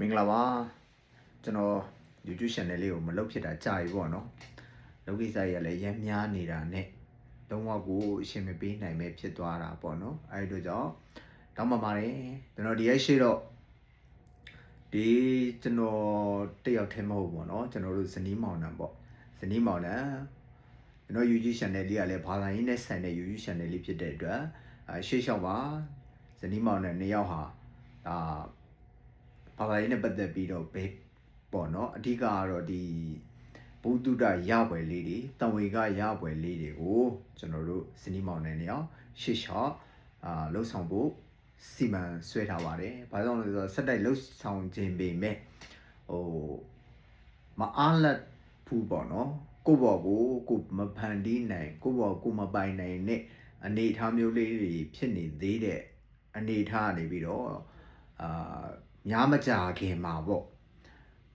မင်္ဂလာပါကျွန်တော် YouTube channel လေးကိုမလုပ်ဖြစ်တာကြာပြီပေါ့နော်လုပ်ကိစ္စကြီးကလည်းရမ်းများနေတာနဲ့လုံးဝကိုအရှင်မပေးနိုင်ပဲဖြစ်သွားတာပေါ့နော်အဲဒီတို့ကြောင့်တောင်းပန်ပါတယ်ကျွန်တော်ဒီရက်ရှိတော့ဒီကျွန်တော်တယောက်ထဲမဟုတ်ပေါ့နော်ကျွန်တော်တို့ဇနီးမောင်နှံပေါ့ဇနီးမောင်နှံကျွန်တော် YouTube channel လေးကလည်းဘာသာရေးနဲ့ဆိုင်တဲ့ YouTube channel လေးဖြစ်တဲ့အတွက်ရှေ့လျှောက်ပါဇနီးမောင်နှံ2ယောက်ဟာဘာသာရေးနဲ့ပတ်သက်ပြီးတော့ဘေးပေါ့နော်အဓိကကတော့ဒီဘုဒ္ဓရပွဲလေးတွေတံဝေကရပွဲလေးတွေကိုကျွန်တော်တို့ဇနီးမောင်နှံနေအောင်ရှေ့လျှောက်လှုပ်ဆောင်ဖို့စီမံဆွဲထားပါတယ်။ဘာကြောင့်လဲဆိုတော့စက်တိုက်လှုပ်ဆောင်ခြင်းပေမဲ့မအားလက်ဘူးပေါ့နော်။ကိုဘော်ကိုမဖန်တီးနိုင်ကိုဘော်ကိုမပိုင်နိုင်တဲ့အနေအထားမျိုးလေးတွေဖြစ်နေသေးတဲ့အနေအထားကနေပြီးတော့များမကြာခင်မှာပေါ့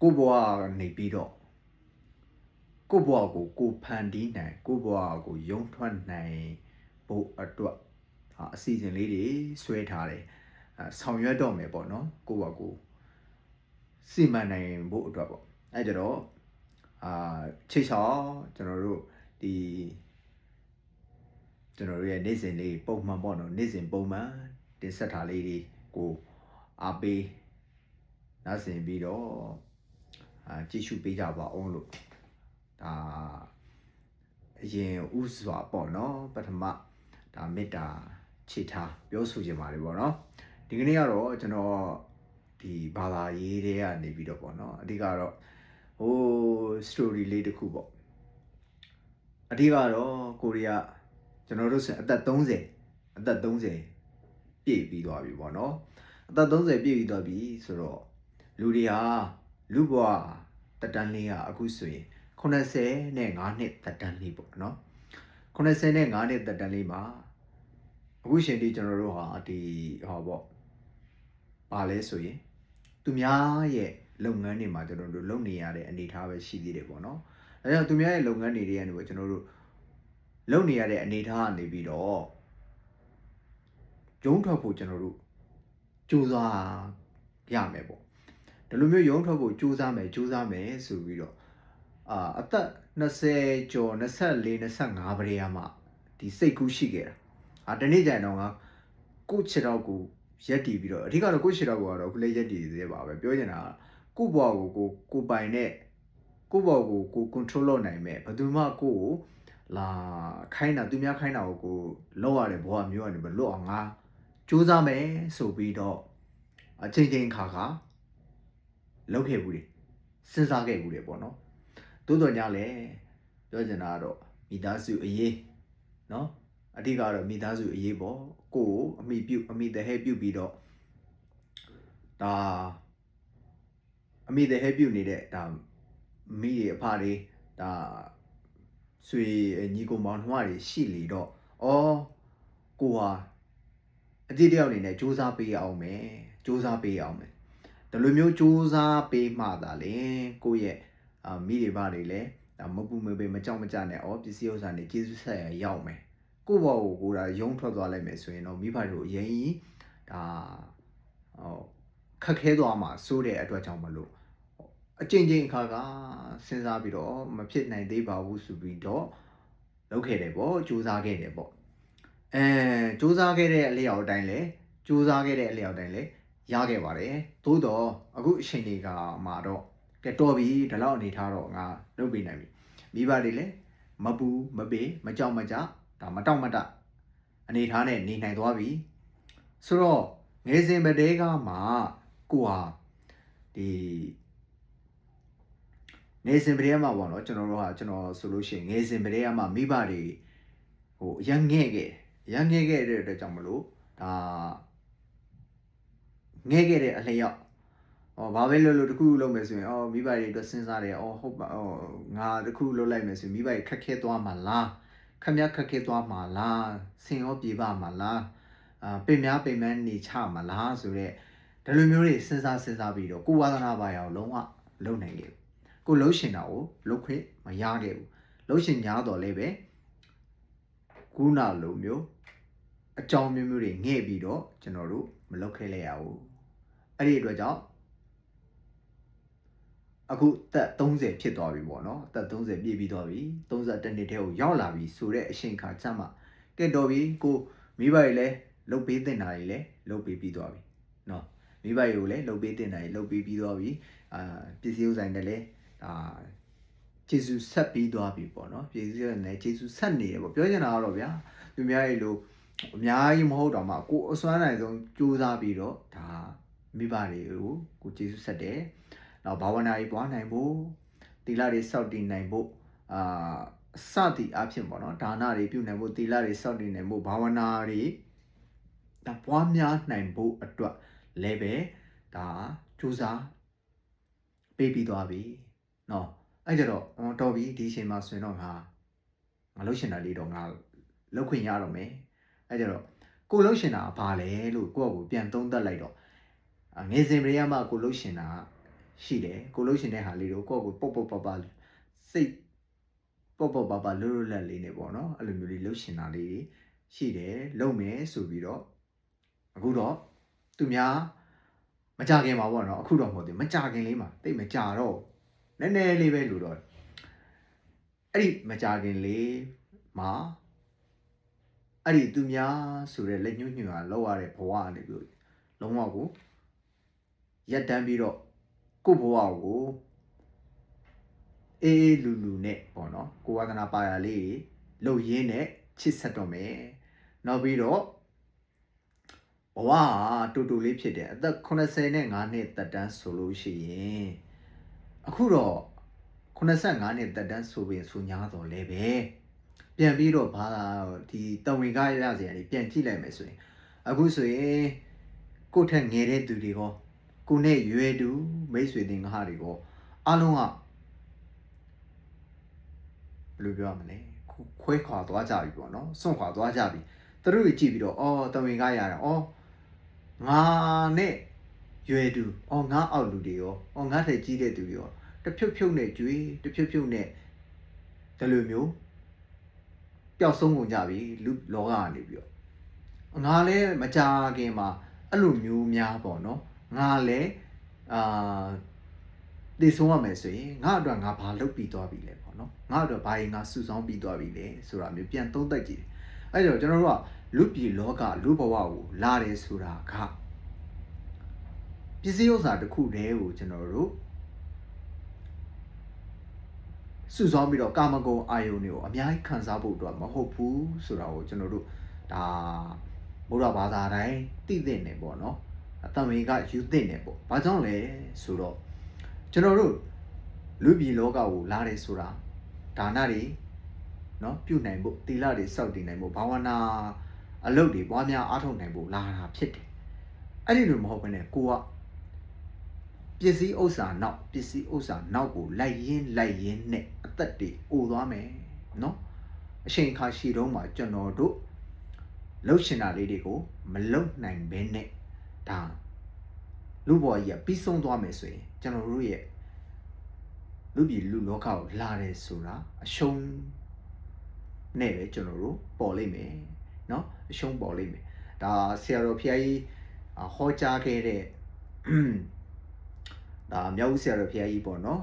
ကိုဘွားကနေပြီးတော့ကိုဘွားကိုဖန်တီးနိုင်ကိုဘွားကိုယုံထွက်နိုင်ဖို့အတွက်အစီအစဉ်လေးတွေဆွဲထားတယ်ဆောင်ရွက်တော့မယ်ပေါ့နော်ကိုဘွားကိုစီမံနိုင်ဖို့အတွက်ပေါ့အဲကြတော့ချိတ်ချောင်းကျွန်တော်တို့ရဲ့နေ့စဉ်လေးပုံမှန်ပေါ့နော်နေ့စဉ်ပုံမှန်တင်ဆက်ထားလေးတွေကိုအားပေးနားဆင်ပြီးတော့ကြည့်ရှုပေးကြပါအောင်လို့ဒါအရင်ဥစွာပေါ့နော်ပထမဒါမေတ္တာခြေထားပြောဆိုခြင်းပါတယ်ပေါ့နော်ဒီကနေ့ကတော့ကျွန်တော်ဒီဘာသာရေးတွေကနေပြီးတော့ပေါ့နော်အဓိကတော့story လေးတစ်ခုပေါ့အဓိကတော့ကိုရီးယားကျွန်တော်တို့အသက်30ပြည့်ပြီးသွားပြီပေါ့နော်အသက်30ပြည့်ပြီးသွားပြီဆိုတော့လူတွေဟာလူဘဝတက်တန်းလေးကအခုဆိုရင်85နှစ်တက်တန်းလေးပေါ့နော်85နှစ်တက်တန်းလေးမှာအခုရှင်ဒီကျွန်တော်တို့ဟာဒီပေါ့ပါလဲဆိုရင်သူများရဲ့လုပ်ငန်းတွေမှာကျွန်တော်တို့လုပ်နေရတဲ့အနေအထားပဲရှိသေးတယ်ပေါ့နော်အဲကြောင့်သူများရဲ့လုပ်ငန်းတွေကနေပြီးကျွန်တော်တို့လုပ်နေရတဲ့အနေအထားကနေပြီးတော့ရုံးထွက်ဖို့ကျွန်တော်တို့ကြိုးစားရမယ်ပေါ့ဒီလိုမျိုးရုံးထွက်ဖို့ကြိုးစားမယ်ဆိုပြီးတော့အသက်20ကျော်24 25ပရိယာမှဒီစိတ်ကူးရှိခဲ့တာတနေ့ကျရင်တော့ငါကိုယ့်ခြေထောက်ကိုရက်တည်ပြီးတော့အဓိကတော့ကိုယ့်ခြေထောက်ကိုကတော့ခုလေးရက်တည်သေးပါပဲပြောချင်တာကိုယ့်ဘဝကိုပိုင်တဲ့ကိုယ့်ဘဝကို control လုပ်နိုင်မဲ့ဘယ်သူမှကိုယ့်ကိုလာခိုင်းတာသူများခိုင်းတာကိုလောက်ရတဲ့ဘဝမျိုးကနေပဲလွတ်အောင်ငါကြိုးစားမယ်ဆိုပြီးတော့အချိန်ခါလောက်ခဲ့ဘူးလေစဉ်းစားခဲ့ဘူးလေပေါ့နော်သို့တော်ညာလဲပြောချင်တာကတော့မိသားစုအရေးနော်အဓိကတော့မိသားစုအရေးပေါ့ကိုယ်အမိတဟဲပြုပြီးတော့ဒါအမိတဟဲပြုနေတဲ့ဒါမိတွေအဖတွေဒါဆွေညီကိုမောင်နှမတွေရှိလေတော့ကိုဟာအတိတယောက်အနေနဲ့စူးစမ်းပေးအောင်မယ်ဒီလိုမျိုးစူးစမ်းပေးမှသာလေကိုယ့်ရဲ့မိတွေဘာတွေလဲမပူမပေမကြောက်မကြနဲ့ပစ္စည်းဥစ္စာတွေကျေးဇူးဆက်ရရောက်မယ်ကိုယ့်ဘောကိုဒါရုံးထွက်သွားလိုက်မယ်ဆိုရင်တော့မိဘတို့အရင်ကြီးဒါခက်ခဲသွားမှာစိုးတဲ့အတွက်ကြောင့်မလို့အချိန်အခါကစဉ်းစားပြီးတော့မဖြစ်နိုင်သေးပါဘူးဆိုပြီးတော့လုပ်ခဲ့တယ်ပေါ့စူးစမ်းခဲ့တယ်ပေါ့စူးစမ်းခဲ့တဲ့အလျောက်အတိုင်းလဲရခဲ့ပါတယ်သို့တော့အခုအချိန်တွေကမှာတော့ကဲတော်ပြီဒီလောက်အနေထားတော့ငါလုပ်ပေးနိုင်ပြီမိဘတွေလည်းမပူမပေမကြောက်မကြဒါမတောက်မတအနေထားနဲ့နေနိုင်သွားပြီဆိုတော့ငယ်စဉ်ပတဲကမှကိုဟာဒီနေစဉ်ပတဲမှာပေါ့နော်ကျွန်တော်ဆိုလို့ရှိရင်ငယ်စဉ်ပတဲကမှမိဘတွေရမ်းငဲ့ခဲ့တဲ့အတွက်ကြောင့်မလို့ဒါငဲ့ခဲ့တဲ့အလျောက်ဘာပဲလို့တခုလုပ်မယ်ဆိုရင်မိဘတွေအတွက်စဉ်းစားတယ်ဟုတ်ပါငါတခုလုပ်လိုက်မယ်ဆိုရင်မိဘတွေခက်ခဲသွားမှာလားခက်ခဲသွားမှာလားဆင်ရောပြေပါမှာလားပင်မနေချမှာလားဆိုတော့ဒီလိုမျိုးတွေစဉ်းစားပြီးတော့ကိုဝါသနာပါရအောင်လုံးဝလုံနိုင်ခဲ့ကိုလှုပ်ရှင်တာကိုလှုပ်ခွင့်မရခဲ့ဘူးလှုပ်ရှင်ညားတော်လဲပဲခုနလိုမျိုးအကြောင်းမျိုးတွေငဲ့ပြီးတော့ကျွန်တော်တို့မလုပ်ခဲ့လိုက်ရဘူးအဲ့ဒီအတွက်ကြောင့် အခုသက်30ဖြစ်သွားပြီပေါ့နော်သက်30ပြည့်ပြီးသွားပြီ31နှစ်တည်းကိုရောက်လာပြီဆိုတဲ့အချိန်ခါကျမှကဲတော်ပြီကိုမိဘတွေလည်းလှုပ်ပေးတင်တာတွေလည်းလှုပ်ပေးပြီးသွားပြီနော်မိဘတွေကိုလည်းလှုပ်ပေးတင်တာတွေလှုပ်ပေးပြီးသွားပြီပစ္စည်းဥဆိုင်တယ်လည်းကျေးဇူးဆက်ပြီးသွားပြီပေါ့နော်ကျေးဇူးနဲ့ကျေးဇူးဆက်နေတယ်ပေါ့ပြောချင်တာကတော့ဗျာသူများတွေလို့အများကြီးမဟုတ်တော့မှကိုအစွမ်းနိုင်ဆုံးကြိုးစားပြီးတော့ဒါမိဘတွေကိုကိုကျေးဇူးဆက်တယ်နောက်ဘာဝနာတွေပွားနိုင်ဖို့သီလတွေစောင့်တည်နိုင်ဖို့စသည်အဖြစ်ပေါ့နော်ဒါနတွေပြုနိုင်ဖို့သီလတွေစောင့်တည်နိုင်ဖို့ဘာဝနာတွေဒါပွားများနိုင်ဖို့အတွက်လည်းပဲဒါကြိုးစားပေးပြီးသွားပြီเนาะအဲ့ကြတော့တော်ပြီဒီအချိန်မှာဆိုရင်တော့ငါလှုပ်ရှင်တာလေးတော့ငါလှုပ်ခွင့်ရတော့မယ်အဲ့ကြတော့ကိုလှုပ်ရှင်တာဘာလဲလို့ကိုယ့်အကိုပြန်သုံးသပ်လိုက်တော့ငယ်စဉ်ပရိယမကိုလှုပ်ရှင်တာရှိတယ်ကိုလှုပ်ရှင်တဲ့ဟာလေးတို့ကိုယ့်ကိုပုတ်ပပစိတ်ပုတ်ပပလွတ်လပ်လေးနေပေါ့နော်အဲ့လိုမျိုးလေးလှုပ်ရှင်တာလေးရှိတယ်လုံမယ်ဆိုပြီးတော့အခုတော့သူများမကြခင်ပါပေါ့နော်အခုတော့မဟုတ်သေးမကြခင်လေးမှာတိတ်မကြတော့နည်းနည်းလေးပဲလို့တော့အဲ့ဒီမကြခင်လေးမှာအဲ့ဒီသူများဆိုတဲ့လက်ညှိုးညွှန်ဟာလောက်ရတဲ့ဘဝကနေပြီးလုံးဝကိုရက်တန်းပြီးတော့ကိုဘဝကိုအေးလူလူနဲ့ပေါ့နော်ကိုဝါဒနာပါရလေးလှုပ်ရင်းနဲ့ချစ်ဆက်တော့မယ်နောက်ပြီးတော့ဘဝဟာတူတူလေးဖြစ်တယ်အသက်85နှစ်သက်တမ်းဆိုလို့ရှိရင်အခုတော့85နှစ်သက်တမ်းဆိုပြီးဆိုညာတော့လဲပဲပြန်ပြီးတော့ဘာဒီတဝင်ကားရစရာတွေပြန်ကြည့်လိုက်မယ်ဆိုရင်အခုဆိုရင်ကိုယ့်ထက်ငယ်တဲ့သူတွေရောကိုနဲ့ရွယ်တူမိတ်ဆွေတင်ကားတွေရောအားလုံးကဘယ်လိုပြောရမလဲခွဲခွာသွားကြပြီပေါ့နော်စွန့်ခွာသွားကြပြီသူတို့ကြည့်ပြီးတော့အော်တဝင်ကားရတာအော်ငါနဲ့ရွယ်တူအော်ငါအောက်လူတွေရောအော်ငါထက်ကြီးတဲ့သူတွေရောတဖြုတ်ဖြုတ်နဲ့ကြွေးတဖြုတ်ဖြုတ်နဲ့ဒီလိုမျိုးပျောက်ဆုံးကုန်ကြပြီလူလောကကနေပြီးတော့ငါလည်းမကြခင်မှာအဲ့လိုမျိုးများပေါ့နော်ငါလည်းတည်ဆုံးရမယ်ဆိုရင်ငါအတွက်ငါဘာလုပ်ပြီးသွားပြီလဲပေါ့နော်ငါအတွက်ဘာရင်ငါစုဆောင်းပြီးသွားပြီလဲဆိုတာမျိုးပြန်သုံးသပ်ကြည့်တယ်အဲ့တော့ကျွန်တော်တို့ကလူပြည်လောကလူဘဝကိုလာတယ်ဆိုတာကပစ္စည်းဥစ္စာတစ်ခုတည်းကိုကျွန်တော်တို့စုဆောင်းပြီးတော့ကာမဂုဏ်အာယုန်တွေကိုအများကြီးခံစားဖို့အတွက်မဟုတ်ဘူးဆိုတာကိုကျွန်တော်တို့ဒါဘုရားဘာသာတိုင်းသိသင့်တယ်ပေါ့နော်အတမေကယူသင့်တယ်ပေါ့ဘာကြောင့်လဲဆိုတော့ကျွန်တော်တို့လူပြည်လောကကိုလာတယ်ဆိုတာဒါနတွေနော်ပြုနိုင်ဖို့သီလတွေစောင့်တည်နိုင်ဖို့ဘာဝနာအလုပ်တွေပွားများအားထုတ်နိုင်ဖို့လာတာဖြစ်တယ်အဲ့ဒီလိုမဟုတ်ဘဲနဲ့ကိုကပစ္စည်းဥစ္စာနောက်ကိုလိုက်ရင်းနဲ့အသက်တွေအိုသွားမယ်နော်အချိန်ခါရှိတော့မှကျွန်တော်တို့လှုပ်ရှင်တာလေးတွေကိုမလှုပ်နိုင်ဘဲနဲ့ဒါလူဘဝကြီးကပြီးဆုံးသွားမယ်ဆိုရင်ကျွန်တော်တို့ရဲ့လူပြည်လူလောကကိုလာတယ်ဆိုတာအရှုံးနဲ့ပဲကျွန်တော်တို့ပေါ်လိမ့်မယ်နော်အရှုံးပေါ်လိမ့်မယ်ဒါဆရာတော်ဖျားကြီးဟောကြားခဲ့တဲ့ဒါမြောက်ဦးဆရာတော်ဖျားကြီးပေါ့နော်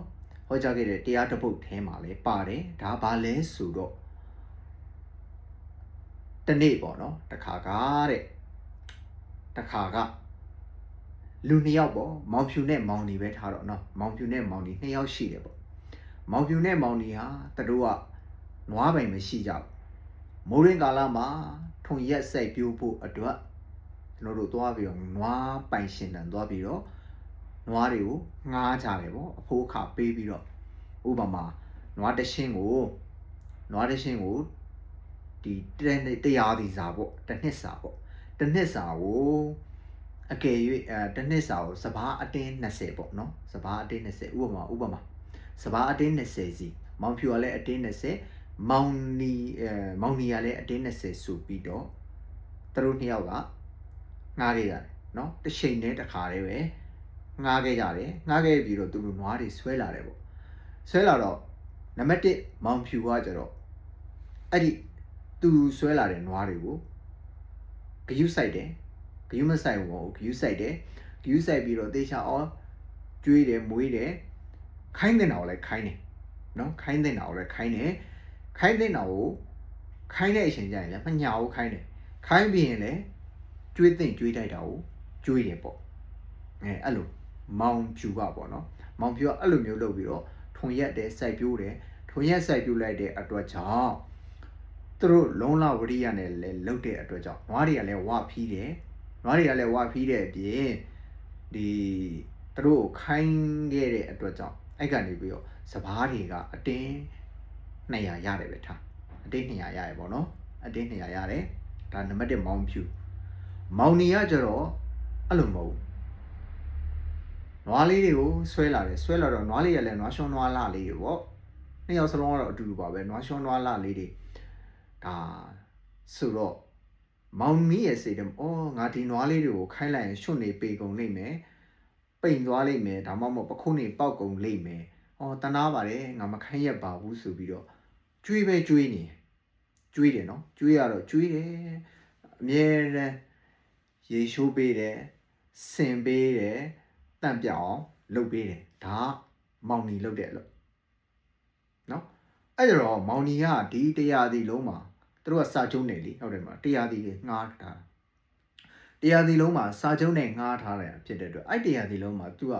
ဟောကြားခဲ့တဲ့တရားတစ်ပုဒ်ထဲမှာလည်းပါတယ်ဒါဘာလဲဆိုတော့တနေ့ပေါ့နော်တခါကလူ2ယောက်ပေါ့မောင်ဖြူနဲ့မောင်နီပဲထားတော့နော်မောင်ဖြူနဲ့မောင်နီ2ယောက်ရှိတယ်ပေါ့မောင်ဖြူနဲ့မောင်နီဟာသူတို့ကနွားပိုင်မရှိကြဘူးမိုးရင်းကာလမှာထုံရက်စိုက်ပြိုးဖို့အတွက်ကျွန်တော်တို့သွားပြီးတော့နွားပိုင်ရှင်တန်သွားပြီးတော့နွားတွေကိုငှားကြတယ်ပေါ့အဖိုးအခါပေးပြီးတော့ဥပမာနွားတရှင်းကိုဒီတရားဒီစာပေါ့တစ်နှစ်စာကိုအကယ်၍တစ်နှစ်စာကိုစဘာအတင်း20ပေါ့နော်စဘာအတင်း20ဥပမာစဘာအတင်း20စီမောင်ဖြူကလည်းအတင်း20မောင်နီကလည်းအတင်း20ဆိုပြီးတော့သူတို့2ယောက်ကငှားခဲ့ရတယ်နော်တစ်ချိန်နဲ့တစ်ခါတည်းပဲငှားခဲ့ကြတယ်ငှားခဲ့ပြီးတော့သူတို့နွားတွေဆွဲလာတယ်ပေါ့ဆွဲလာတော့နံပါတ်1မောင်ဖြူကကျတော့အဲ့ဒီသူဆွဲလာတဲ့နွားတွေကိုဂယုစိုက်တယ်ဂယုမဆိုင်ဘူးဂယုစိုက်တယ်ဂယုစိုက်ပြီးတော့တေချာအောင်ကျွေးတယ်မွေးတယ် ခိုင်းတဲ့nàoလည်းခိုင်းတယ်နော်ခိုင်းတဲ့nàoလည်းခိုင်းတယ်ခိုင်းတဲ့nàoကိုခိုင်းတဲ့အချိန်ကျရင်လည်းမညာဘူးခိုင်းတယ်ခိုင်းပြီးရင်လည်းကျွေးတဲ့ကျွေးတိုက်တာကိုကျွေးတယ်ပေါ့အဲ့လိုမောင်ဖြူကပေါ့နော်မောင်ဖြူကအဲ့လိုမျိုးလုပ်ပြီးတော့ထုံရက်တယ်စိုက်ပြိုးတယ်ထုံရက်စိုက်ပြိုးလိုက်တဲ့အတွက်ကြောင့်သူတို့လုံးလဝရိယနဲ့လည်းလုတ်တဲ့အတွက်ကြောင့်နွားတွေကလည်းဝဖီးတယ်နွားတွေကလည်းဝဖီးတဲ့အပြင်ဒီသူတို့ခိုင်းခဲ့တဲ့အတွက်ကြောင့်အဲ့ကနေပြီးတော့စပားတွေကအတင်း200ရတယ်ပဲထားအတင်း200ရတယ်ပေါ့နော်အတင်း200ရတယ်ဒါနံပါတ်1မောင်ဖြူမောင်နီကကျတော့အဲ့လိုမဟုတ်နွားလေးတွေကိုဆွဲလာတယ်ဆွဲလာတော့နွားလေးရလဲနွားရှွန်းနွားလာလေးတွေပေါ့နှစ်ယောက်စလုံးကတော့အတူတူပါပဲနွားရှွန်းနွားလာလေးတွေဒါဆိုတော့မောင်မီးရဲ့စိတ်ထဲငါဒီနွားလေးတွေကိုခိုင်းလိုက်ရင်ရွှွတ်နေပေကုန်လိမ့်မယ်ပိန်သွားလိမ့်မယ်ဒါမှမဟုတ်ပခုံးနေပေါက်ကုန်လိမ့်မယ်တနာပါတယ်ငါမခိုင်းရပါဘူးဆိုပြီးတော့ကျွေးပဲကျွေးနေကျွေးတယ်နော်ကျွေးရတော့ကျွေးတယ်အမြဲတမ်းရေရှိုးပေးတယ်စင်ပေးတယ်တန့်ပြအောင်လုပ်ပေးတယ်ဒါမောင်နီလုပ်တဲ့အလုပ်နော်အဲ့တော့မောင်နီကဒီတရားစီလုံးမှာသူတို့ကစာချုပ်နေလေဟုတ်တယ်မလားတရားစီငှားထားတရားစီလုံးမှာစာချုပ်နဲ့ငှားထားတယ်ဖြစ်တဲ့အတွက်အဲ့တရားစီလုံးမှာသူက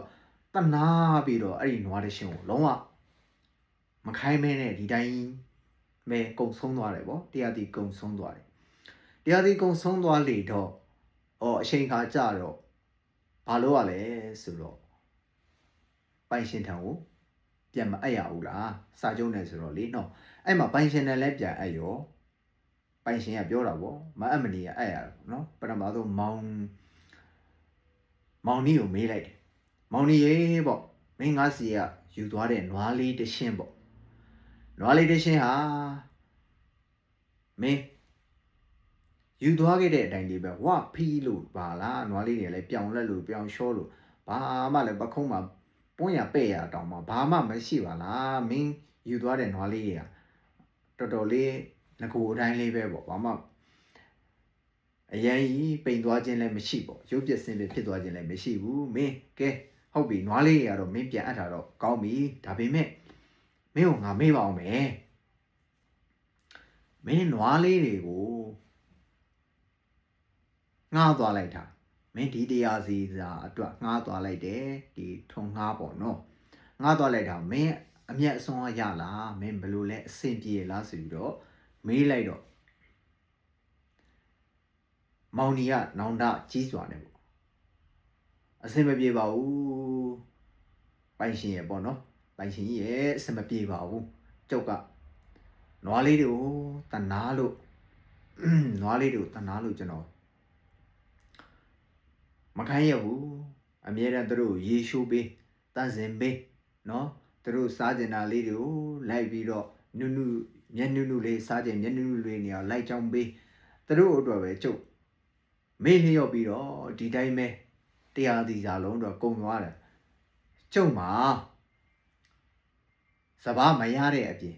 တနာပြီးတော့အဲ့ဒီနွားတရှင်ကိုလုံးဝမခိုင်းမဲနဲ့ဒီတိုင်းပဲကုံဆုံးသွားတယ်ဗောတရားစီကုံဆုံးသွားတယ်တရားစီကုံဆုံးသွားလေတော့အချိန်ခါကြတော့ဘာလို့ရလဲဆိုတော့ပိုင်ရှင်ထံကိုပြန်မအပ်ရဘူးလားစာချုပ်နဲ့ဆိုတော့လေနော်အဲ့မှာပိုင်ရှင်နဲ့လည်းပြန်အပ်ရောပိုင်ရှင်ကပြောတာဗောမအပ်မနေရအပ်ရနော်ပထမဆုံးမောင်နီကိုမေးလိုက်တယ်မောင်နီရေပေါ့မင်းငါစီကယူသွားတဲ့နွားလေးတရှင်းပေါ့နွားလေးတရှင်းဟာမင်းယူသွားခဲ့တဲ့အတိုင်းလေးပဲဝဖီးလို့ပါလားနွားလေးတွေလည်းပြောင်လက်လို့ပြောင်လျှောလို့ဘာမှလည်းပခုံးမှာပွန်းရပဲ့ရတောင်မှဘာမှမရှိပါလားမင်းယူသွားတဲ့နွားလေးတွေကတော်တော်လေးငကိုအတိုင်းလေးပဲပေါ့ဘာမှအရင်ကြီးပိန်သွားခြင်းလည်းမရှိပေါ့ရုပ်ပြစင်ပြဖြစ်သွားခြင်းလည်းမရှိဘူးမင်းကဲဟုတ်ပြီနွားလေးတွေကတော့မင်းပြန်အပ်တာတော့ကောင်းပြီဒါပေမဲ့မင်းကိုငါမေးပါအောင်မယ်မင်းနွားလေးတွေကိုငှားသွားလိုက်တာမင်းဒီတရားစီစာအတွက်ငှားသွားလိုက်တယ်ဒီထုံငှားပေါ့နော်ငှားသွားလိုက်တာမင်းအမျက်အစွန်းရလားမင်းဘယ်လိုလဲအဆင်ပြေလားဆိုပြီးတော့မေးလိုက်တော့မောင်နီကနောင်တကြီးစွာနေပေါ့အဆင်မပြေပါဘူးပိုင်ရှင်ရပေါ့နော်ပိုင်ရှင်ကြီးရဲ့အဆင်မပြေပါဘူးကျုပ်ကနွားလေးတွေကိုတနာလို့နွားလေးတွေကိုတနာလို့ကျွန်တော်မခိုင်းရဘူးအမြဲတမ်းသူတို့ရေရှိုးပေးတန့်စင်ပေးနော်သူတို့စားကျင်တာလေးတွေကိုလိုက်ပြီးတော့နုမျက်နုလေးစားကျင်မျက်နုလေးနေအောင်လိုက်ချောင်းပေးသူတို့အတွက်ပဲကျုပ်မေ့လျော့ပြီးတော့ဒီတိုင်းပဲတရားစီစာလုံးတော့ကုံသွားတယ်ကျုပ်မှာစပားမရတဲ့အပြင်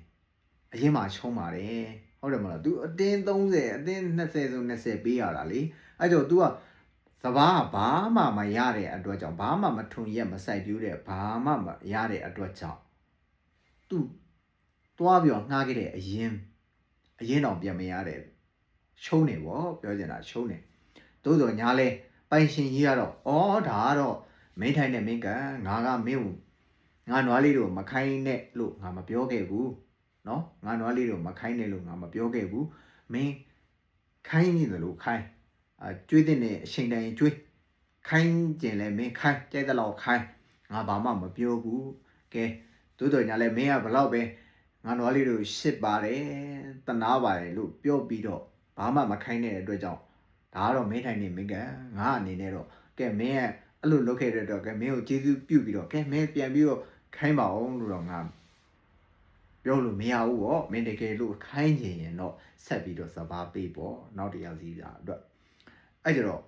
အရင်မှချုံးပါတယ်ဟုတ်တယ်မလား तू အတင်း30အတင်း20ဆို20ပေးရတာလေအဲ့တော့ तू ကစပားဘာမှမရတဲ့အတွက်ကြောင့်ဘာမှမထုံရက်မဆိုင်ပြူးတဲ့ဘာမှမရတဲ့အတွက်ကြောင့် तू တွားပြီးတော့ငှားခဲ့တဲ့အရင်တောင်ပြန်မရတဲ့ရှုံးနေပေါ့ပြောချင်တာရှုံးနေသို့တော်ညာလဲပိုင်ရှင်ကြီးကတော့ဒါကတော့မင်းထိုင်တဲ့မင်းကငါကမင်းကိုငါနွားလေးတို့မခိုင်းနဲ့လို့ငါမပြောခဲ့ဘူးနော်ငါနွားလေးတို့မခိုင်းနဲ့လို့ငါမပြောခဲ့ဘူးမင်းခိုင်းနေတယ်လို့ခိုင်းကျွေးတဲ့အချိန်တိုင်းကျွေးခိုင်းကျင်လဲမင်းခိုင်းကြိုက်တဲ့လောက်ခိုင်းငါဘာမှမပြောဘူးကဲသို့တော်ညာလဲမင်းကဘလောက်ပဲငါနွားလေးတို့ရှစ်ပါတယ်တနာပါတယ်လို့ပြောပြီးတော့ဘာမှမခိုင်းတဲ့အတွက်ကြောင့်ဒါကတော့မင်းထိုင်နေမင်းကငါအနေနဲ့တော့ကဲမင်းကအဲ့လိုလုပ်ခဲ့တဲ့တော့ကဲမင်းကိုကျေးဇူးပြုပြီးတော့ကဲမင်းပြန်ပြီးတော့ခိုင်းပါအောင်လို့တော့ငါပြောလို့မရဘူးပေါ့မင်းတကယ်လို့ခိုင်းချင်ရင်တော့ဆက်ပြီးတော့စပားပေးပေါ့နောက်တရားစီစာအတွက်အဲ့ကြတော့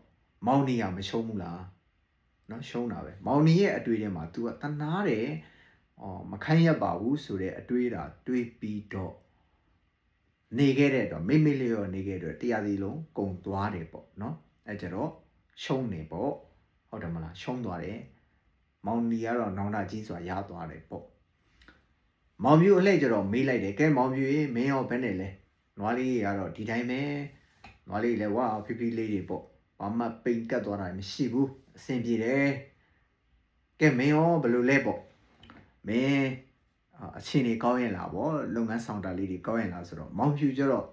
မောင်နီကမရှုံးဘူးလားနော်ရှုံးတာပဲမောင်နီရဲ့အတွေ့ထဲမှာ तू ကတနာတယ်မခိုင်းရပါဘူးဆိုတဲ့အတွေ့တာတွေးပြီးတော့နေခဲ့တဲ့တော့မိလျော်နေခဲ့တဲ့တရားစီလုံးကုံသွားတယ်ပေါ့နော်အဲ့ကြတော့ရှုံးနေပေါ့ဟုတ်တယ်မလားရှုံးသွားတယ် မောင်နီကတော့နောင်နာကြီးစွာရသွားတယ်ပေါ့မောင်ပြူအလှည့်ကြတော့မေးလိုက်တယ်ကဲမောင်ပြူရေမင်းရောဘယ်နဲ့လဲနွားလေးကတော့ဒီတိုင်းပဲနွားလေးလည်းဝါဖိဖိလေးတွေပေါ့ဘာမှပိန်ကတ်သွားတာမရှိဘူးအဆင်ပြေတယ်ကဲမင်းရောဘယ်လိုလဲပေါ့မင်းအချင်းတွေကောင်းရင်လားပေါ့လုပ်ငန်းဆောင်တာလေးတွေကောင်းရင်လားဆိုတော့မောင်ပြူကျတော့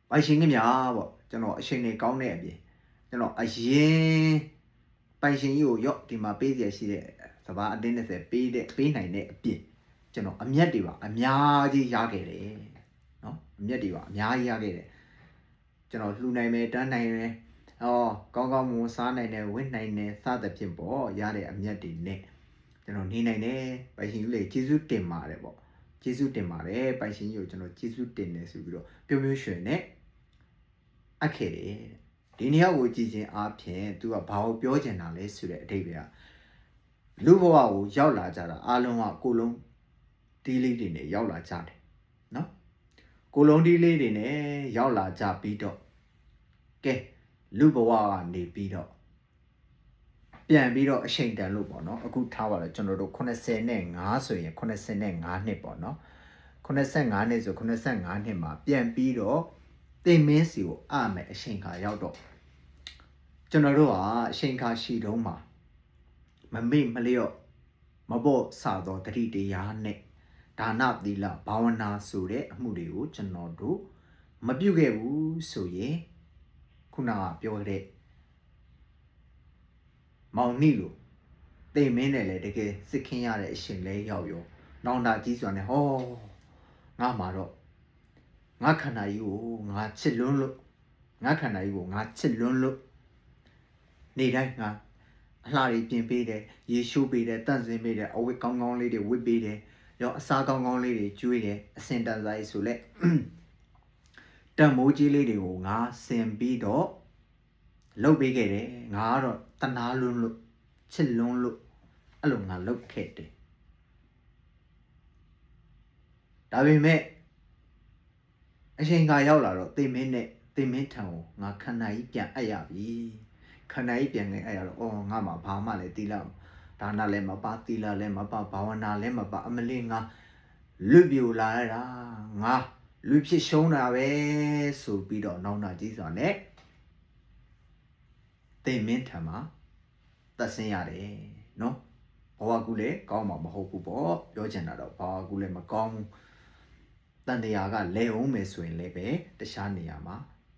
ပိုင်ရှင်ကမြာပေါ့ကျွန်တော်အချိန်တွေကောင်းတဲ့အပြင်ကျွန်တော်အရင်ပိုင်ရှင်ကြီးကိုရော့ဒီမှာပေးရရှိတဲ့စဘာအတင်း30ပေးနိုင်တဲ့အပြင်ကျွန်တော်အမျက်တွေပါအများကြီးရခဲ့တယ်နော်အမျက်တွေပါအများကြီးရခဲ့တယ်ကျွန်တော်လှူနိုင်မယ်တန်းနိုင်မယ်ကောင်းကောင်းမွန်စားနိုင်တယ်ဝင့်နိုင်တယ်စသဖြင့်ပေါ့ရတဲ့အမျက်တွေနဲ့ကျွန်တော်နေနိုင်တယ်ပိုင်ရှင်ကြီးလေးကျေးဇူးတင်ပါတယ်ပေါ့ကျေးဇူးတင်ပါတယ်ပိုင်ရှင်ကြီးကိုကျွန်တော်ကျေးဇူးတင်တယ်ဆိုပြီးတော့ပြုံးပြုံးရွှင်နဲ့အပ်ခဲ့တယ်ဒီနေရာကိုကြည်ချင်းအားဖြင့်သူကဘာကိုပြောချင်တာလဲဆိုတဲ့အဓိပ္ပာယ်ကလူဘဝကိုရောက်လာကြတာအားလုံးကကိုလုံးဒီလေးတွေနဲ့ရောက်လာကြတယ်နော်ကိုလုံးဒီလေးတွေနဲ့ရောက်လာကြပြီးတော့ကဲလူဘဝကနေပြီးတော့ပြန်ပြီးတော့အချိန်တန်လို့ပေါ့နော်အခုထားပါတော့ကျွန်တော်တို့85ဆိုရင်85နှစ်ပေါ့နော်85နှစ်ဆို85နှစ်မှာပြန်ပြီးတော့တင်မင်းစီကိုအမယ်အချိန်ခါရောက်တော့ကျွန်တော်တို့ကအချိန်ခါရှိတုံးမှာမမေ့မလျော့မပေါ့စသောတတိတရားနဲ့ဒါနသီလဘာဝနာဆိုတဲ့အမှုတွေကိုကျွန်တော်တို့မပြုတ်ခဲ့ဘူးဆိုရင်ခုနကပြောခဲ့တဲ့မောင်နိလို့တိမ်မင်းနဲ့လည်းတကယ်စစ်ခင်းရတဲ့အရှင်လဲရောက်ရောနောင်တာကြီးစွာနဲ့ဟောငါမှာတော့ငါခန္ဓာကြီးကိုငါချစ်လွန်းလို့ငါခန္ဓာကြီးကိုငါချစ်လွန်းလို့နေတိုင်းငါအလှတွေပြင်ပေးတယ်ရေရှိုးပေးတယ်တန့်စင်ပေးတယ်အဝတ်ကောင်းကောင်းလေးတွေဝတ်ပေးတယ်ရောအစားကောင်းကောင်းလေးတွေကျွေးတယ်အစင်တန်စားရေးဆိုလက်တန်မိုးကြီးလေးတွေကိုငါဆင်ပြီးတော့လှုပ်ပေးခဲ့တယ်ငါကတော့တနာလွန်းလို့ချစ်လွန်းလို့အဲ့လိုငါလှုပ်ခဲ့တယ်ဒါပေမဲ့အချိန်ကရောက်လာတော့တင်မင်းနဲ့တင်မင်းထံကိုငါခန္ဓာကြီးပြန်အပ်ရပြီခန္ဓာကြီးပြန်ခဲ့အပ်ရတော့ငါမှာဘာမှလည်းတီးလောက်ဒါနလည်းမပါတီးလာလည်းမပါဘာဝနာလည်းမပါအမလေးငါလွတ်ပြူလာရတာငါလူဖြစ်ရှုံးတာပဲဆိုပြီးတော့နောင်နာကြီးစွာနဲ့တင်မင်းထံမှာသက်ဆင်းရတယ်နော်ဘဝကူလည်းကောင်းမှာမဟုတ်ဘူးပေါ့ပြောချင်တာတော့ဘဝကူလည်းမကောင်းဘူးတန်တရားကလဲအောင်မယ်ဆိုရင်လည်းပဲတခြားနေရာမှာ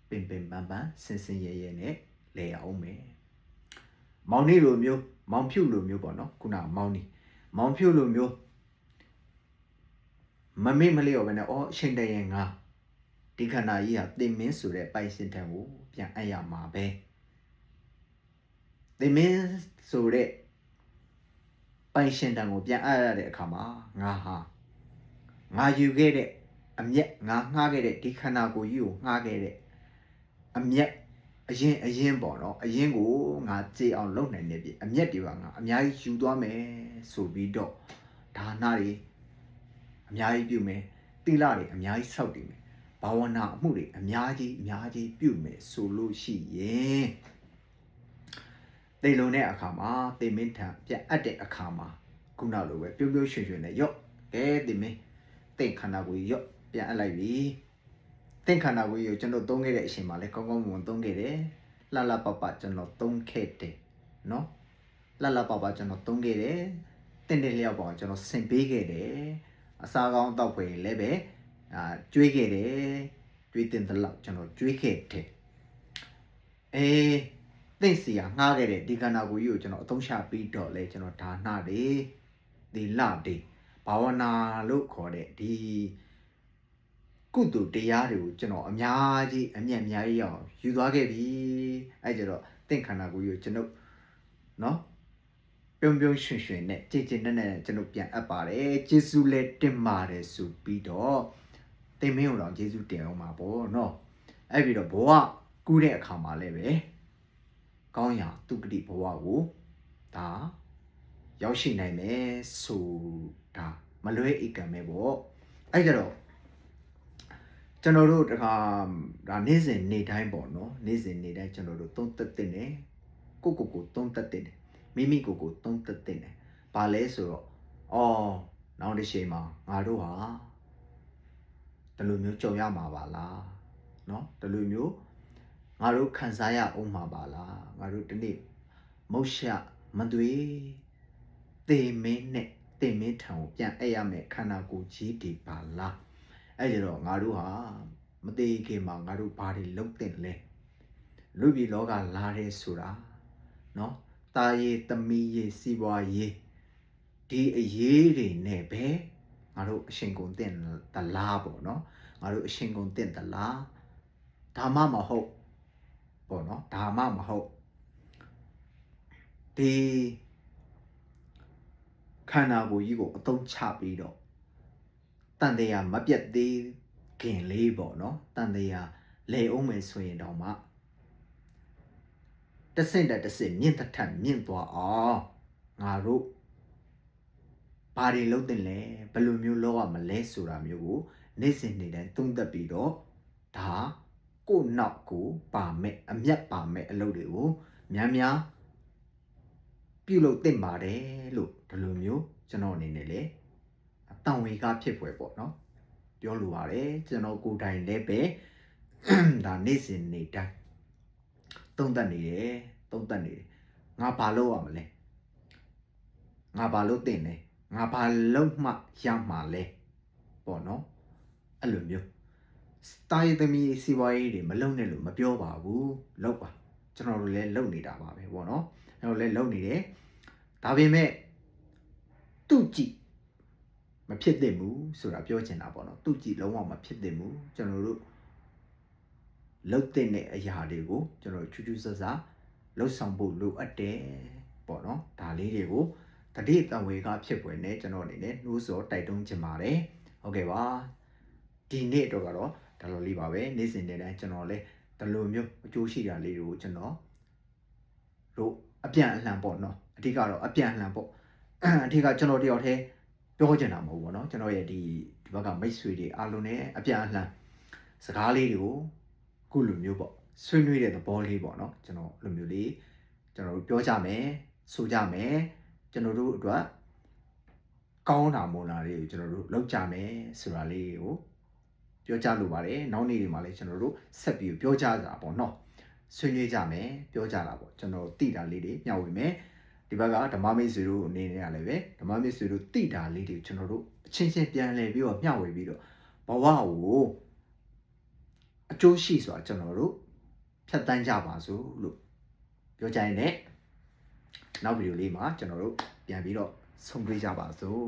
ပင်ပင်ပန်းပန်းဆင်ဆင်ရဲရဲနဲ့လဲအောင်မယ်မောင်နေလိုမျိုးမောင်ဖြူလိုမျိုးပေါ့နော်ခုနမောင်နေမောင်ဖြူလိုမျိုးမမေ့မလျော့ပဲနဲ့အချိန်တည်းရင်ငါဒီခန္ဓာကြီးဟာတင်မင်းဆိုတဲ့ပိုင်ရှင်တံကိုပြန်အပ်ရမှာပဲတင်မင်းဆိုတဲ့ပိုင်ရှင်တံကိုပြန်အပ်ရတဲ့အခါမှာငါယူခဲ့တဲ့အမျက်ငါငှားခဲ့တဲ့ဒီခန္ဓာကိုယ်ကြီးကိုငှားခဲ့တဲ့အမျက်အရင်ပေါ့နော်အရင်ကိုငါကြေအောင်လုပ်နိုင်တဲ့ပြီအမျက်တွေပါငါအများကြီးယူသွားမယ်ဆိုပြီးတော့ဒါနတွေအများကြီးပြုမယ်သီလတွေအများကြီးဆောက်တည်မယ်ဘာဝနာအမှုတွေအများကြီးပြုမယ်ဆိုလို့ရှိရင်တေလုံးတဲ့အခါမှာတေမင်းထံပြန်အပ်တဲ့အခါမှာခုနလိုပဲပြုံးပြုံးရွှင်ရွှင်နဲ့ရော့ကဲတေမင်းတင့်ခန္ဓာကိုယ်ရော့ပြန်အပ်လိုက်ပြီတင့်ခန္ဓာကိုယ်ကိုကျွန်တော်သုံးခဲ့တဲ့အချိန်မှာလည်းကောင်းကောင်းမွန်သုံးခဲ့တယ်လှလှပပကျွန်တော်သုံးခဲ့တယ်နော်လှလှပပကျွန်တော်သုံးခဲ့တယ်တင့်လျောက်ပေါအောင်ကျွန်တော်ဆင်ပေးခဲ့တယ်အစာကောင်းတောက်ဖွယ်လည်းပဲကျွေးခဲ့တယ်ကျွေးတင်တဲ့လောက်ကျွန်တော်ကျွေးခဲ့တယ်သိစီကငှားခဲ့တဲ့ဒီခန္ဓာကိုယ်ကြီးကိုကျွန်တော်အသုံးချပြီးတော့လဲကျွန်တော်ဒါနတွေဒီလတွေဘာဝနာလို့ခေါ်တဲ့ဒီကုသိုလ်တရားတွေကိုကျွန်တော်အများကြီးအမြတ်အများကြီးအောင်ယူသွားခဲ့ပြီအဲ့ကြတော့တင့်ခန္ဓာကိုယ်ကြီးကိုကျွန်တော်နော်ပြုံးပြုံးရွှင်ရွှင်နဲ့ကြည်ကြည်နဲ့ကျွန်တော်ပြန်အပ်ပါတယ်ကျေးဇူးလဲတင်ပါတယ်ဆိုပြီးတော့တင်မင်းတို့တော့ကျေးဇူးတင်အောင်ပါပေါ့နော်အဲ့ပြီးတော့ဘဝကူးတဲ့အခါမှာလည်းပဲကောင်းရာသူကတိဘဝကိုဒါရောက်ရှိနိုင်မယ်ဆိုတာမလွဲဧကံပဲပေါ့အဲ့ကြတော့ကျွန်တော်တို့တခါဒါနေ့စဉ်နေ့တိုင်းပေါ့နော်နေ့စဉ်နေ့တိုင်းကျွန်တော်တို့သုံးသက်တဲ့ကိုသုံးသက်တဲ့ မိမိကိုယ်ကိုသုံးသက်တဲ့တယ်ဘာလဲဆိုတော့အော်နောက်တစ်ချိန်မှာငါတို့ဟာဒီလိုမျိုးကြုံရမှာပါလားเนาะဒီလိုမျိုးငါတို့ခံစားရအောင်မှာပါလားငါတို့ဒီနေ့မုတ်ရှမသွေတေမင်းနဲ့တေမင်းထံကိုပြန်အဲ့ရမယ်ခန္ဓာကိုယ်ကြီးတည်ပါလားအဲ့ကြတော့ငါတို့ဟာမသေးခင်မှာငါတို့ဘာတွေလုပ်တင်လဲလူပြည်လောကလာတဲ့ဆိုတာเนาะတာရေးသမီးရေးစီးပွားရေးဒီအရေးတွေနဲ့ပဲငါတို့အရှင်ကုန်တင်တလားပေါ့เนาะငါတို့အရှင်ကုန်တင်တလားဒါမှမဟုတ်ပေါ့เนาะဒါမှမဟုတ်ဒီခန္ဓာကိုယ်ကြီးကိုအသုံးချပြီးတော့တန်တရားမပြတ်သေးခင်လေးပေါ့เนาะတန်တရားလေအောင်မယ်ဆိုရင်တော့မှတဆင့်တက်တဆင့်မြင့်တထက်မြင့်သွားအောင်ငါတို့ဘာတွေလုပ်တင်လဲဘယ်လိုမျိုးလုပ်ရမလဲဆိုတာမျိုးကိုနေ့စဉ်နေ့တိုင်းသုံးသပ်ပြီးတော့ဒါကိုနောက်ကိုပါမဲ့အမျက်ပါမဲ့အလုပ်တွေကိုများများပြုလုပ်သင့်ပါတယ်လို့ဒီလိုမျိုးကျွန်တော်အနေနဲ့လေတန်ဝေကဖြစ်ဖွယ်ပေါ့နော်ပြောလိုပါတယ်ကျွန်တော်ကိုယ်တိုင်လည်းပဲဒါနေ့စဉ်နေ့တိုင်းသုံးသပ်နေတယ်ငါဘာလုပ်ရမလဲငါဘာလုပ်တင်လဲငါဘာလုပ်မှရမှာလဲပေါ့နော်အဲ့လိုမျိုးတာရီသမီးစီပွားရေးတွေမလုပ်နဲ့လို့မပြောပါဘူးလုပ်ပါကျွန်တော်တို့လည်းလုပ်နေတာပါပဲပေါ့နော်ကျွန်တော်လည်းလုပ်နေတယ်ဒါပေမဲ့သူ့ကြည့်မဖြစ်သင့်ဘူးဆိုတာပြောချင်တာပေါ့နော်သူ့ကြည့်လုံးဝမဖြစ်သင့်ဘူးကျွန်တော်တို့လုပ်တဲ့အရာတွေကိုကျွန်တော်ချူးချူးဆဆလှုပ်ဆောင်ဖို့လိုအပ်တယ်ပေါ့နော်ဒါလေးတွေကိုတတိတံဝေကဖြစ်ပွင့်နေကျွန်တော်အနေနဲ့နှိုးဆော်တိုက်တွန်းချင်ပါတယ်ဟုတ်ကဲ့ပါဒီနေ့တော့ကတော့ဒါလိုလေးပါပဲနေ့စဉ်နေ့တိုင်းကျွန်တော်လည်းဒီလိုမျိုးအကျိုးရှိတာလေးတွေကိုကျွန်တော်တို့အပြန်အလှန်ပေါ့နော်အဓိကတော့အပြန်အလှန်ပေါ့အဓိကကျွန်တော်တယောက်တည်းပြောချင်တာမဟုတ်ဘူးပေါ့နော်ကျွန်တော်ရဲ့ဒီဘက်ကမိတ်ဆွေတွေအားလုံးနဲ့အပြန်အလှန်စကားလေးတွေကိုခုလိုမျိုးပေါ့ဆွေးနွေးတဲ့သဘောလေးပေါ့နော်ကျွန်တော်လိုမျိုးလေးကျွန်တော်တို့ပြောကြမယ်ဆိုကြမယ်ကျွန်တော်တို့အတွက်ကောင်းတာမွန်တာတွေကိုကျွန်တော်တို့လောက်ကြမယ်ဆိုတာလေးကိုပြောကြလိုပါတယ်နောက်နေ့တွေမှာလည်းကျွန်တော်တို့ဆက်ပြီးပြောကြတာပေါ့နော်ဆွေးနွေးကြမယ်ပြောကြတာပေါ့ကျွန်တော်သိတာလေးတွေမျှဝေမယ်ဒီဘက်ကဓမ္မမိတ်ဆွေတို့အနေနဲ့လည်းပဲဓမ္မမိတ်ဆွေတို့သိတာလေးတွေကျွန်တော်တို့အချင်းချင်းပြန်လည်ပြီးတော့မျှဝေပြီးတော့ဘဝကိုအကျိုးရှိစွာကျွန်တော်တို့ဖြတ်တန်းကြပါစို့လို့ပြောကြရင်လည်းနောက်ဗီဒီယိုလေးမှာကျွန်တော်တို့ပြန်ပြီးတော့ဆုံတွေ့ကြပါစို့